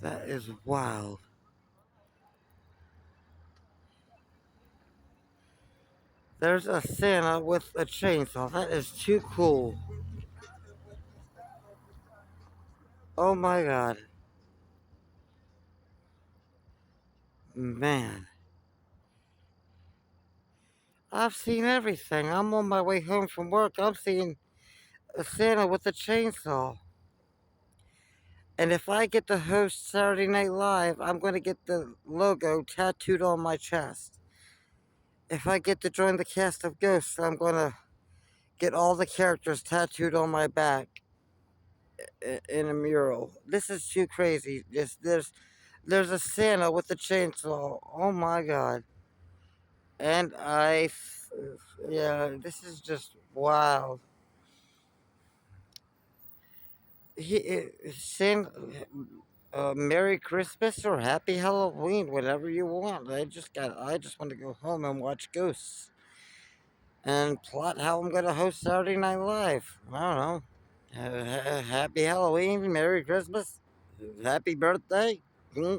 That is wild. There's a Santa with a chainsaw. That is too cool. Oh my god. Man. I've seen everything. I'm on my way home from work. I'm seeing a Santa with a chainsaw. And if I get to host Saturday Night Live, I'm going to get the logo tattooed on my chest. If I get to join the cast of Ghosts, I'm going to get all the characters tattooed on my back in a mural. This is too crazy. There's a Santa with a chainsaw. Oh my god. And yeah, this is just wild. Send Merry Christmas or Happy Halloween, whatever you want. I just want to go home and watch Ghosts and plot how I'm gonna host Saturday Night Live. I don't know. Happy Halloween, Merry Christmas, Happy Birthday. Hmm?